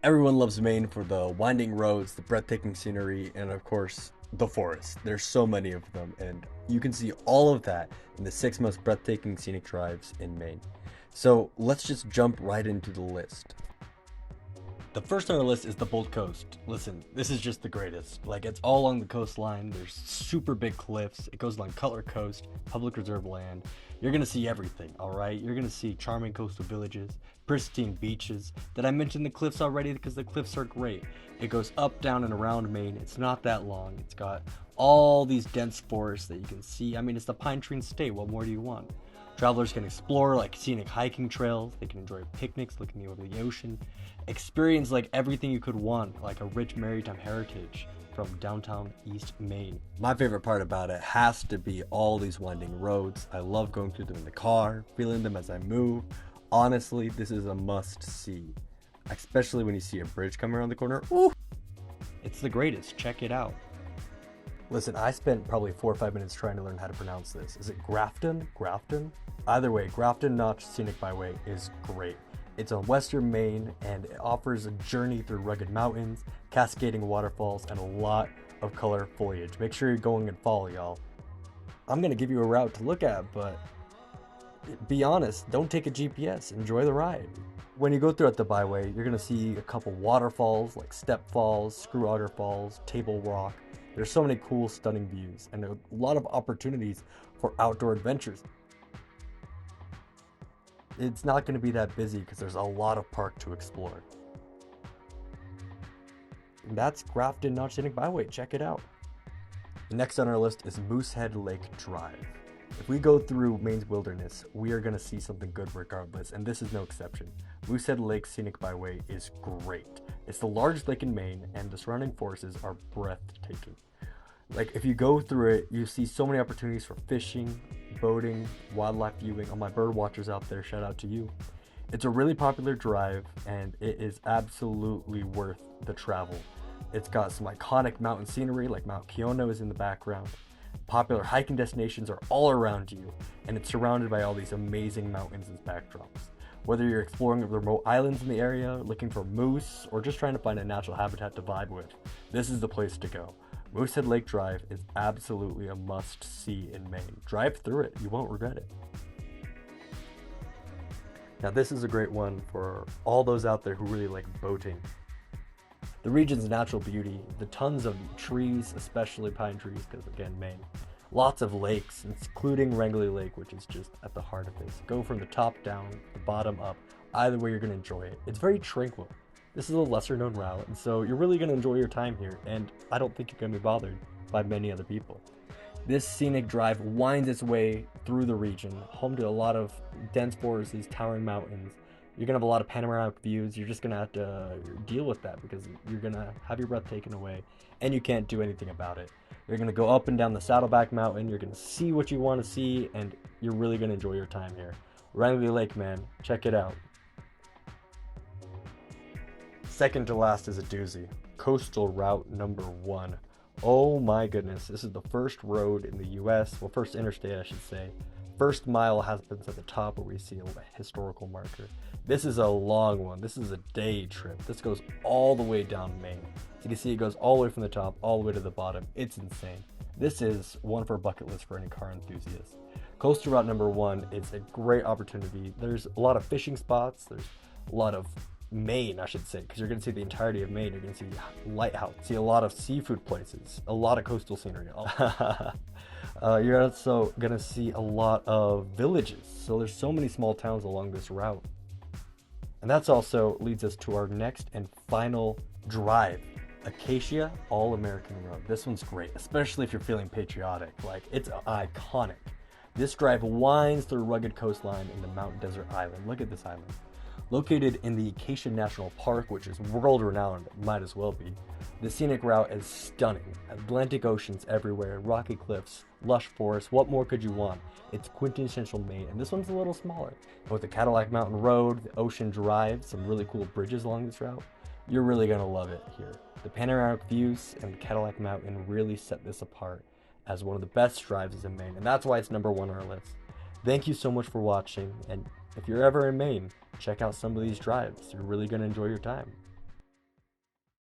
Everyone loves Maine for the winding roads, the breathtaking scenery, and of course, the forest. There's so many of them, and you can see all of that in the six most breathtaking scenic drives in Maine. So let's just jump right into the list. The first on our list is the Bold Coast. Listen, this is just the greatest. Like, it's all along the coastline. There's super big cliffs. It goes along Cutler Coast, public reserve land. You're gonna see everything, all right? You're gonna see charming coastal villages, pristine beaches. Did I mention the cliffs already? Because the cliffs are great. It goes up, down, and around Maine. It's not that long. It's got all these dense forests that you can see. I mean, it's the Pine Tree State. What more do you want? Travelers can explore like scenic hiking trails, they can enjoy picnics looking over the ocean, experience like everything you could want, like a rich maritime heritage from downtown East Maine. My favorite part about it has to be all these winding roads. I love going through them in the car, feeling them as I move. Honestly, this is a must see, especially when you see a bridge coming around the corner. Ooh, it's the greatest. Check it out. Listen, I spent probably 4 or 5 minutes trying to learn how to pronounce this. Is it Grafton? Grafton? Either way, Grafton Notch Scenic Byway is great. It's on western Maine and it offers a journey through rugged mountains, cascading waterfalls, and a lot of color foliage. Make sure you're going in fall, y'all. I'm gonna give you a route to look at, but be honest, don't take a GPS. Enjoy the ride. When you go throughout the byway, you're gonna see a couple waterfalls like Step Falls, Screw Otter Falls, Table Rock. There's so many cool, stunning views and a lot of opportunities for outdoor adventures. It's not going to be that busy because there's a lot of park to explore. And that's Grafton Notch Scenic Byway. Check it out. Next on our list is Moosehead Lake Drive. If we go through Maine's wilderness, we are going to see something good regardless, and this is no exception. Moosehead Lake Scenic Byway is great. It's the largest lake in Maine, and the surrounding forests are breathtaking. Like, if you go through it, you see so many opportunities for fishing, boating, wildlife viewing. All my bird watchers out there, shout out to you. It's a really popular drive, and it is absolutely worth the travel. It's got some iconic mountain scenery, like Mount Keono is in the background. Popular hiking destinations are all around you, and it's surrounded by all these amazing mountains as backdrops. Whether you're exploring the remote islands in the area, looking for moose, or just trying to find a natural habitat to vibe with, this is the place to go. Moosehead Lake Drive is absolutely a must-see in Maine. Drive through it, you won't regret it. Now this is a great one for all those out there who really like boating. The region's natural beauty, the tons of trees, especially pine trees, because again, Maine. Lots of lakes, including Wrangley Lake, which is just at the heart of this. Go from the top down, the bottom up. Either way, you're going to enjoy it. It's very tranquil. This is a lesser known route, and so you're really going to enjoy your time here, and I don't think you're going to be bothered by many other people. This scenic drive winds its way through the region, home to a lot of dense forests, these towering mountains. You're going to have a lot of panoramic views. You're just going to have to deal with that because you're going to have your breath taken away, and you can't do anything about it. You're going to go up and down the Saddleback Mountain. You're going to see what you want to see, and you're really going to enjoy your time here. Wrangley Lake, man, check it out. Second to last is a doozy. Coastal Route number 1. Oh my goodness, this is the first road in the US, well, first interstate I should say. First mile happens at the top where we see a historical marker. This is a long one. This is a day trip. This goes all the way down Maine. So you can see it goes all the way from the top all the way to the bottom. It's insane. This is one for a bucket list for any car enthusiast. Coastal Route number 1 is a great opportunity. There's a lot of fishing spots. There's a lot of Maine, I should say, because you're going to see the entirety of Maine. You're going to see lighthouse, see a lot of seafood places, a lot of coastal scenery. You're also going to see a lot of villages. So there's so many small towns along this route. And that's also leads us to our next and final drive, Acacia All-American Road. This one's great, especially if you're feeling patriotic. Like, it's iconic. This drive winds through a rugged coastline in the Mountain Desert Island. Look at this island. Located in the Acacia National Park, which is world-renowned, might as well be, the scenic route is stunning. Atlantic oceans everywhere, rocky cliffs, lush forests, what more could you want? It's quintessential Maine, and this one's a little smaller. With the Cadillac Mountain Road, the Ocean Drive, some really cool bridges along this route, you're really going to love it here. The panoramic views and the Cadillac Mountain really set this apart as one of the best drives in Maine, and that's why it's number 1 on our list. Thank you so much for watching, and if you're ever in Maine, check out some of these drives. You're really going to enjoy your time.